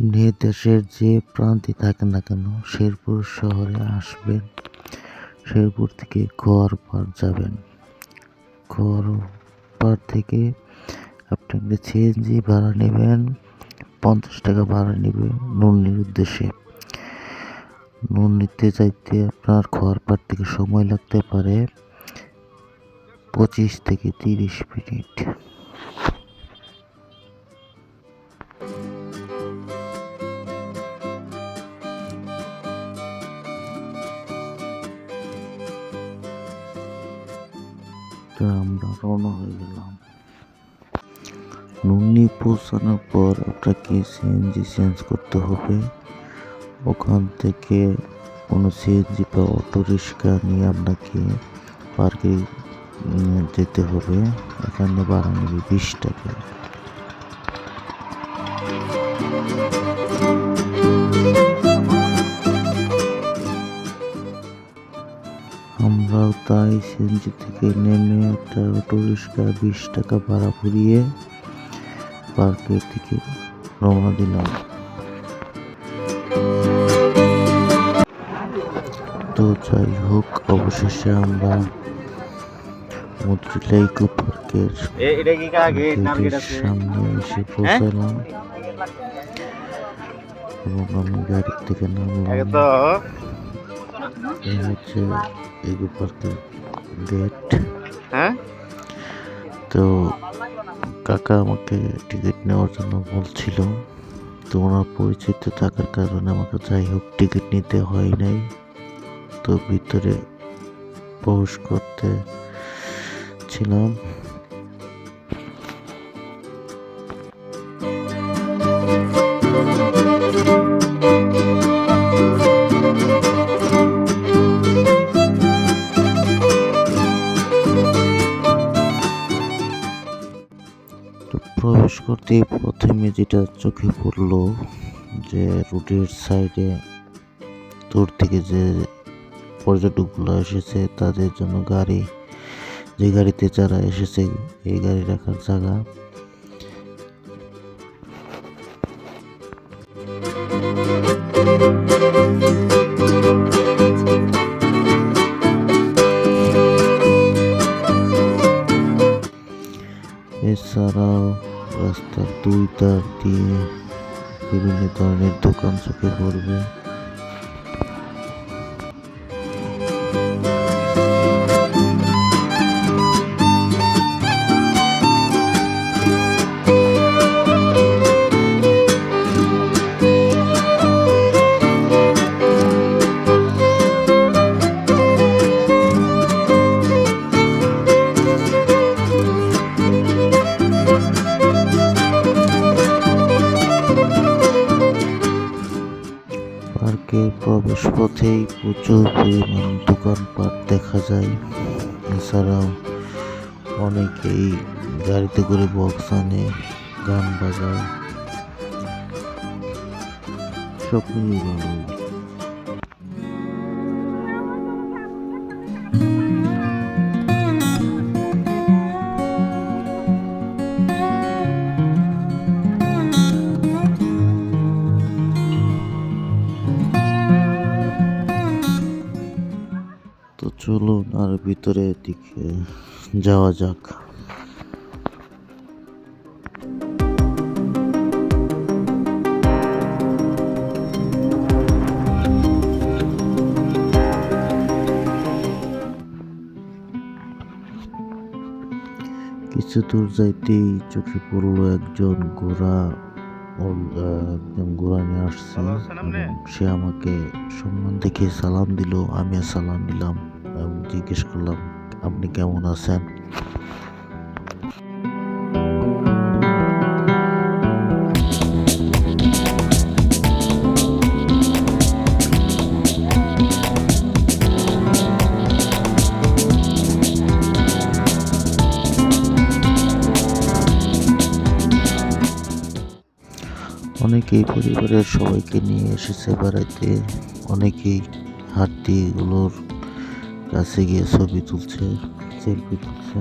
আপনি দেশের যে প্রান্তে থাকেন না কেন, শেরপুর শহরে আসবেন। শেরপুর থেকে খোয়ারপাড় যাবেন। খোয়ারপাড় থেকে আপনি একটা সিএনজি ভাড়া নেবেন, 50 টাকা ভাড়া নেবে নুন্নির উদ্দেশ্যে। নুন্নিতে যাইতে আপনার খোয়ারপাড় থেকে সময় লাগতে পারে 25 থেকে 30 মিনিট। তো আমরা রওনা হয়ে গেলাম। নুন্নি পৌঁছানোর পর আপনাকে সিএনজি চেঞ্জ করতে হবে। ওখান থেকে কোনো সিএনজি বা অটো রিক্সা নিয়ে আপনাকে পার্কে যেতে হবে। এখানে ভাড়া নেবে 20 টাকা। আমরাও তাই সিএনজি থেকে নেমে একটা অটো রিক্সা 20 টাকা ভাড়া ভরিয়ে পার্কের দিকে রওনা দিলাম। তো যাই হোক, অবশেষে আমরা মধুরিলা ইকো পার্কের সামনে এসে পৌঁছালাম এবং আমি গাড়ি থেকে নামলাম। এই হচ্ছে ইকো পার্কের গেট। তো কাকা আমাকে টিকিট নেওয়ার জন্য বলছিল, তো ওনার পরিচিত থাকার কারণে আমাকে যাই হোক টিকিট নিতে হয় নাই। তো ভিতরে প্রবেশ করতে ছিলাম। প্রবেশ করতে প্রথমে যেটা চোখে পড়লো, যে রোডের সাইডে দূর থেকে যে পর্যটকগুলো এসেছে তাদের জন্য গাড়ি, যে গাড়িতে যারা এসেছে এই গাড়ি রাখার জায়গা। এছাড়াও রাস্তার দুই ধার দিয়ে বিভিন্ন ধরনের দোকান চোখে পড়বে। পার্কের প্রবেশ পথেই প্রচুর পরিমাণ দোকানপাট দেখা যায়। এছাড়াও অনেকেই গাড়িতে করে বক্স আনে, গান বাজায়, সব মিলিয়ে ভালো। তো চলুন আর ভিতরের দিকে যাওয়া যাক। কিছু দূর যাইতেই চোখে পড়লো একজন ঘোড়া নিয়ে আসছে এবং সে আমাকে সম্মান দেখে সালাম দিল। আমিও সালাম দিলাম এবং জিজ্ঞেস করলাম, আপনি কেমন আছেন? অনেকেই পরিবারের সবাইকে নিয়ে এসেছে বেড়াইতে। অনেকেই হাতিগুলোর কাছে গিয়ে ছবি তুলছে, সেলফি তুলছে।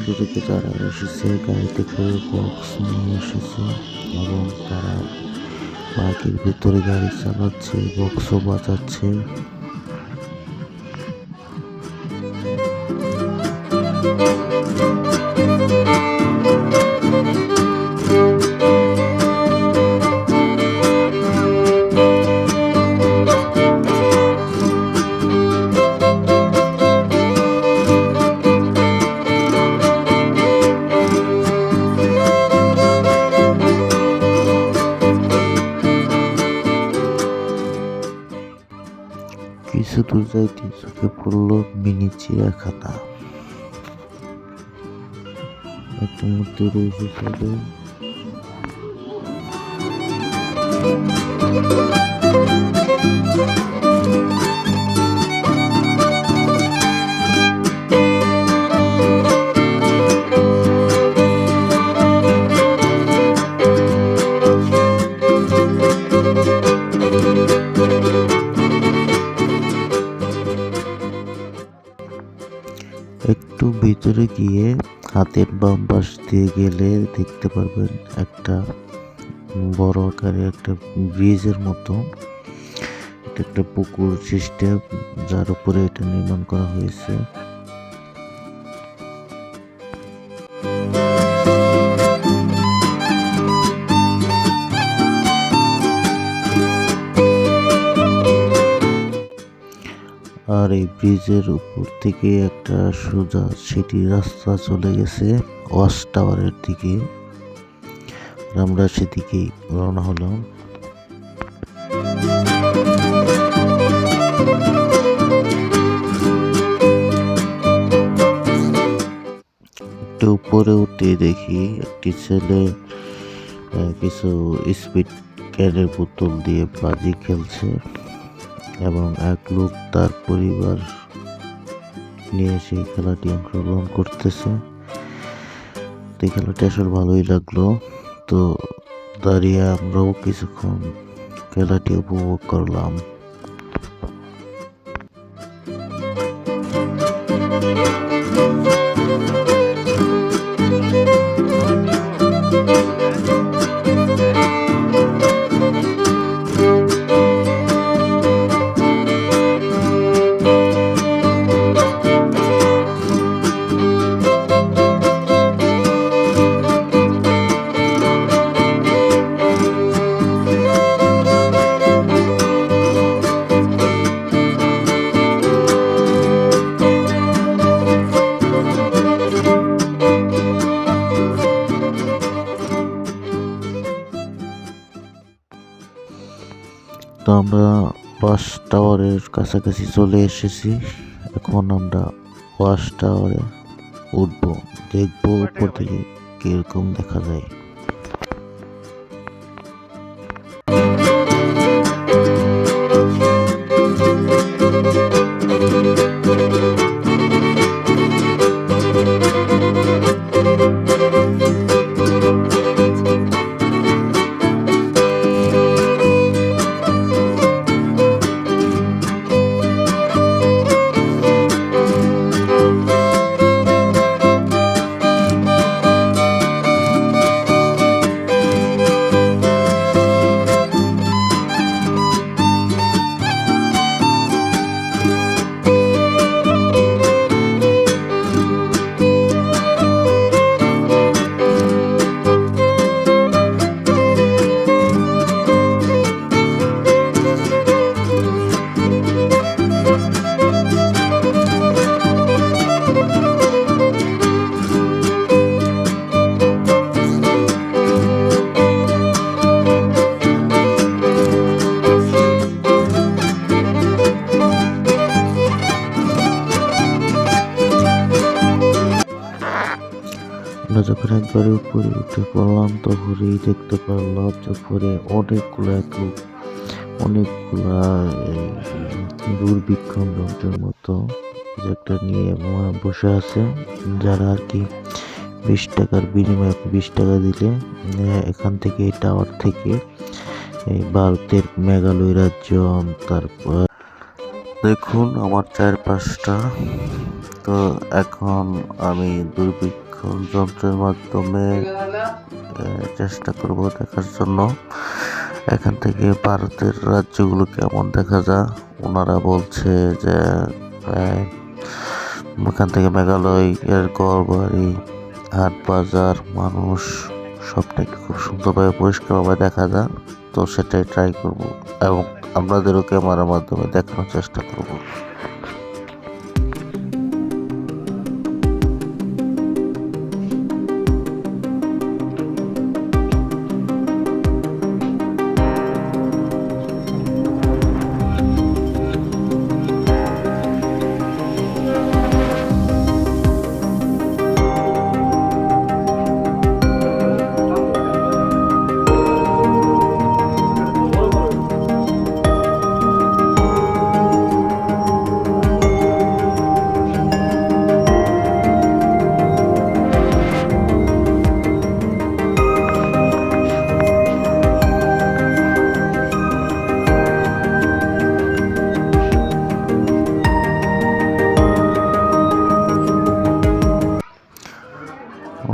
উল্টো দিকে যারা এসেছে গাড়িতে করে বক্স নিয়ে এসেছে এবং তারা পার্কের ভিতরে গাড়ি চালাচ্ছে, বক্সও বাজাচ্ছে। কিছু দূর যাইতে চোখে পড়ল মিনি চিড়িয়াখানা। একটা মূর্তি রয়েছে সাইডে। একটু ভিতরে গিয়ে হাতের বাম পাশ দিয়ে গেলে দেখতে পারবেন একটা বড় আকারের একটা ব্রিজের মতো। এটা একটা পুকুর সিস্টেম, যার উপরে এটা নির্মাণ করা হয়েছে। আর এই ব্রিজের উপর থেকে একটা সোজা সিটি রাস্তা চলে গেছে ওয়াচ টাওয়ারের দিকে। আমরা সেদিকেই রওনা হলাম। একটু উপরে উঠে দেখি একটি ছেলে কিছু স্পিড ক্যানের বোতল দিয়ে বাজি খেলছে এবং এক লোক তার পরিবার নিয়ে সেই খেলাটি অংশগ্রহণ করতেছে। এই খেলাটি আসলে ভালোই লাগলো। তো দাঁড়িয়ে আমরাও কিছুক্ষণ খেলাটি উপভোগ করলাম। তো আমরা ওয়াচ টাওয়ারের কাছাকাছি চলে এসেছি। এখন আমরা ওয়াচ টাওয়ারে উঠবো, দেখবো উপর থেকে কিরকম দেখা যায়। আমরা যখন একবারে উপরে উঠে পড়লাম তখনই দেখতে পারলাম যে উপরে অনেকগুলা দূরবীক্ষণ যন্ত্রের মতো যে একটা নিয়ে বসে আছে, যারা আর কি 20 টাকার বিনিময়ে 20 টাকা দিলে এখান থেকে এই টাওয়ার থেকে ভারতের মেঘালয় রাজ্য, তারপর দেখুন আমার চারপাশটা। তো এখন আমি দূরবীক্ষণ এখন যন্ত্রের মাধ্যমে চেষ্টা করব দেখার জন্য এখান থেকে ভারতের রাজ্যগুলো কেমন দেখা যায়। ওনারা বলছে যে এখান থেকে মেঘালয় এর ঘরবাড়ি, হাট বাজার, মানুষ সবটাকে খুব সুন্দরভাবে পরিষ্কারভাবে দেখা যায়। তো সেটাই ট্রাই করব এবং আপনাদেরও ক্যামেরার মাধ্যমে দেখানোর চেষ্টা করব।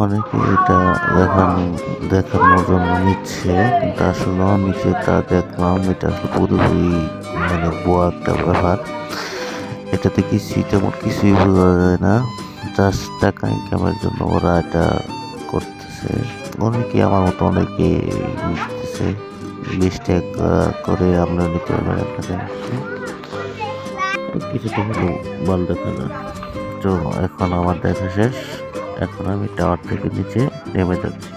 অনেকে এটা দেখানোর জন্য নিচ্ছে, কিন্তু আসলে আমি যেটা দেখলাম এটা আসলে পুরোপুরি মানে ভুয়া একটা ব্যাপার। এটাতে তেমন কিছুই বোঝা যায় না, জাস্ট টাকা ইনকামের জন্য ওরা এটা করতেছে। অনেকে আমার মতো অনেকে নিতেছে, 20 টাকা করে আমরা নিতে পারবেন আপনাদের কিছুটা হলেও ভালো দেখা যায়। তো এখন আমার দেখা শেষ, এখন আমি টাওয়ার থেকে নিচে নেমে যাচ্ছি।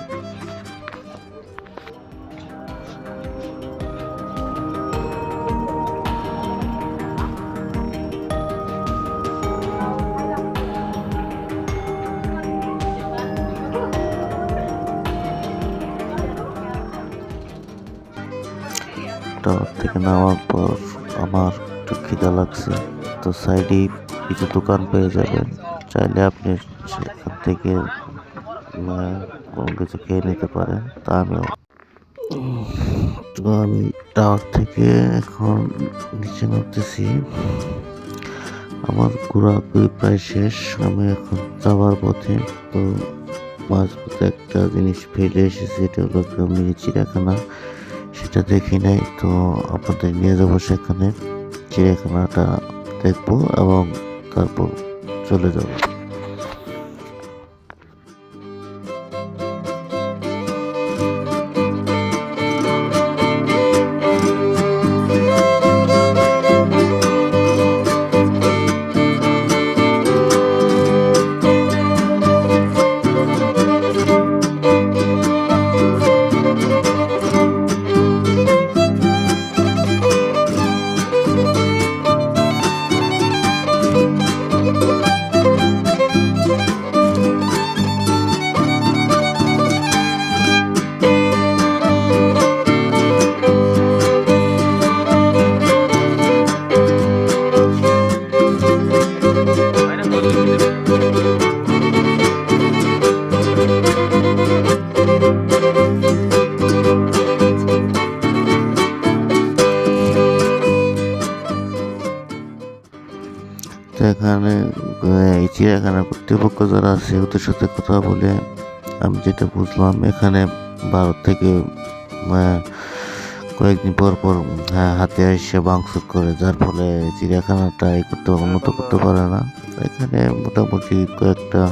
টাওয়ার থেকে নামার পর আমার একটু খিদা লাগছে, তো সাইডে কিছু দোকান পেয়ে যাবেন, চাইলে আপনি সেখান থেকে কোনো কিছু খেয়ে নিতে পারেন। তা আমি টাওয়ার থেকে এখন নিচে নামতেছি। আমার ঘোরাঘুরি প্রায় শেষ, আমি এখন যাওয়ার পথে। তো মাঝপথে একটা জিনিস ফেলে এসেছি, এটা হলো মিনি চিড়িয়াখানা, সেটা দেখি নাই। তো আপনাদের নিয়ে যাবো সেখানে, চিড়িয়াখানাটা দেখবো এবং তারপর চলে যাবো। তো এখানে এই চিড়িয়াখানার কর্তৃপক্ষ যারা আছে ওদের সাথে কথা বলে আমি যেটা বুঝলাম, এখানে ভারত থেকে কয়েকদিন পর পর হাতে এসে ভাঙচুর করে, যার ফলে চিড়িয়াখানাটা উন্নত করতে পারে না। এখানে মোটামুটি কয়েকটা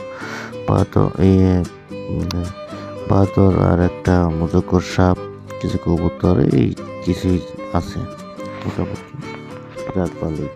বাদর আর একটা মুজক্কর সাপ, কিছু কবুতর, এই কিছুই আছে মোটামুটি। যাক ভালোই।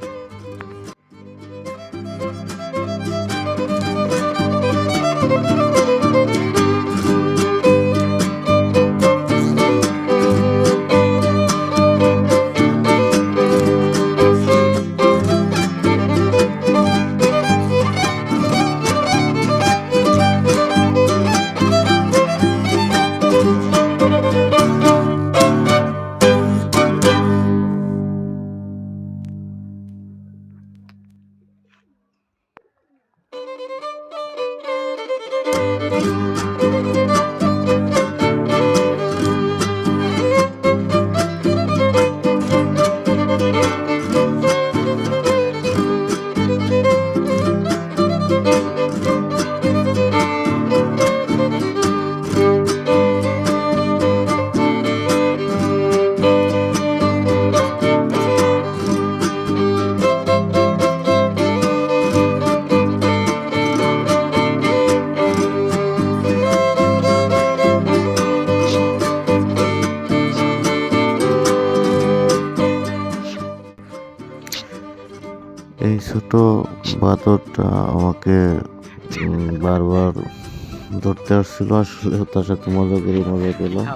এই ছোট বাদরটা আমাকে বারবার ধরতে আসছিল, আসলে তার সাথে মজা করে মজা পেলাম।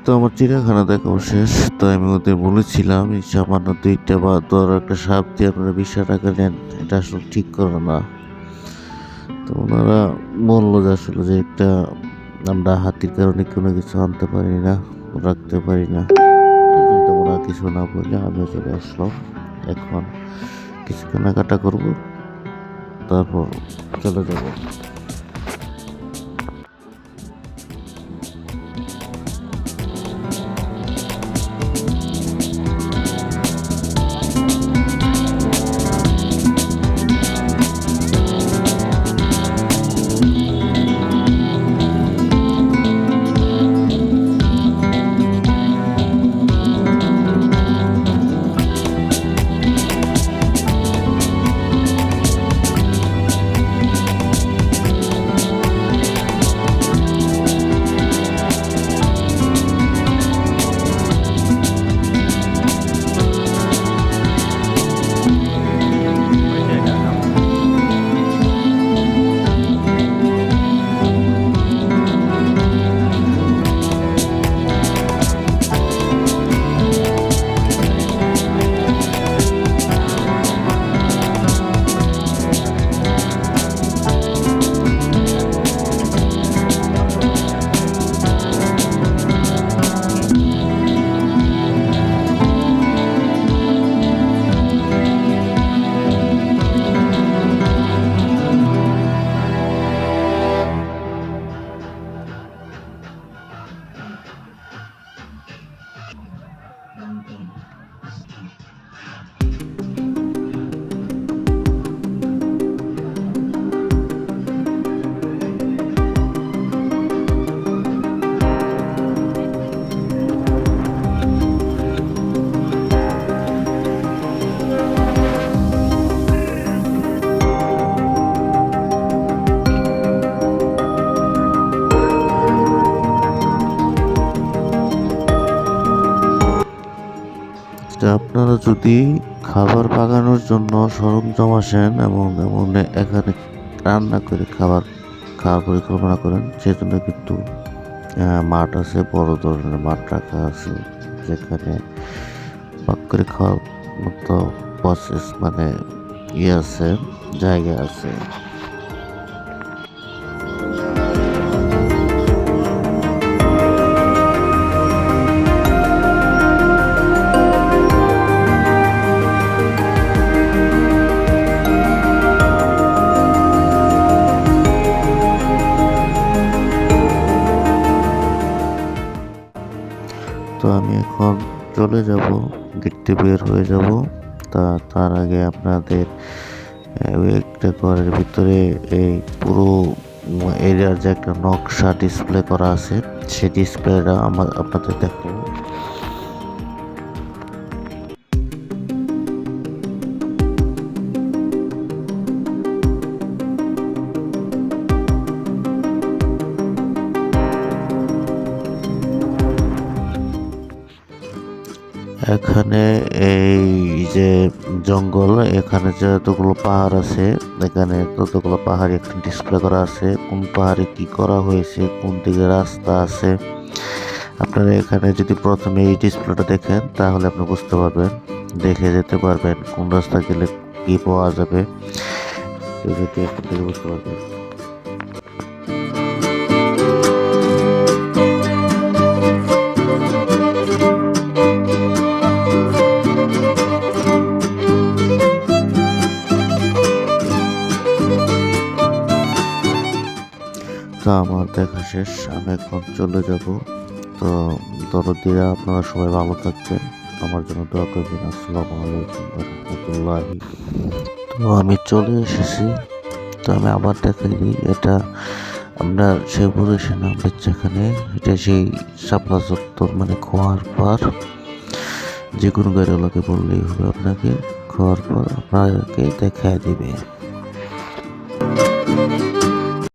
তো আমার চিড়িয়াখানা দেখাও শেষ। তো আমি ওদের বলেছিলাম এই সামান্য 2টা বাদর একটা সাপ দিয়ে আপনারা 20 টাকা নেন, এটা আসলে ঠিক করে না। তো ওনারা বললো যে আসলে যে একটা আমরা হাতির কারণে কোনো কিছু আনতে পারি না, রাখতে পারি না, এই জন্য ওরা কিছু না বললে আমি চলে আসলাম। এখন কিছু কেনাকাটা করবো, তারপর চলে যাবো। যে আপনারা যদি খাবার পাকানোর জন্য সরঞ্জাম আসেন এবং এখানে রান্না করে খাওয়ার পরিকল্পনা করেন, সেজন্য কিন্তু মাঠ আছে, বড় ধরনের মাঠ রাখা আছে, যেখানে পাক করে খাওয়ার মতো প্রসেস মানে আছে, জায়গা আছে। তো আমি এখন চলে যাব, গেটে বের হয়ে যাব। তার আগে আপনাদের ওই একটা ঘরের ভিতরে এই পুরো এরিয়ার যে একটা নকশা ডিসপ্লে করা আছে, সেই ডিসপ্লেটা আপনাদের দেখাবো। এখানে এই যে জঙ্গল, এখানে যতগুলো পাহাড় আছে, এখানে ততগুলো পাহাড় এখানে ডিসপ্লে করা আছে। কোন পাহাড়ে কি করা হয়েছে, কোন দিকে রাস্তা আছে, আপনারা এখানে যদি প্রথমে এই ডিসপ্লেটা দেখেন তাহলে আপনি বুঝতে পারবেন, দেখে যেতে পারবেন কোন রাস্তা গেলে কি পাওয়া যাবে, এখান থেকে বুঝতে পারবেন। তো আমার দেখা শেষ, আমি এখন চলে যাব। তো দরদিরা আপনারা সবাই ভালো থাকবেন, আমার জন্য দোয়া করবেন। আসসালামু আলাইকুম ওয়া রাহমাতুল্লাহি। তো আমি চলে এসেছি। তো আমি আবার দেখাই দিই, এটা আপনার শেরপুরে সেনাবাহিনী যেখানে, এটা সেই শাপলা চত্বর মানে খোয়ার পার। যে কোনো গাড়িওয়ালাকে বললেই হবে, আপনাকে খোয়ার পার আপনাকে দেখায় দিবে।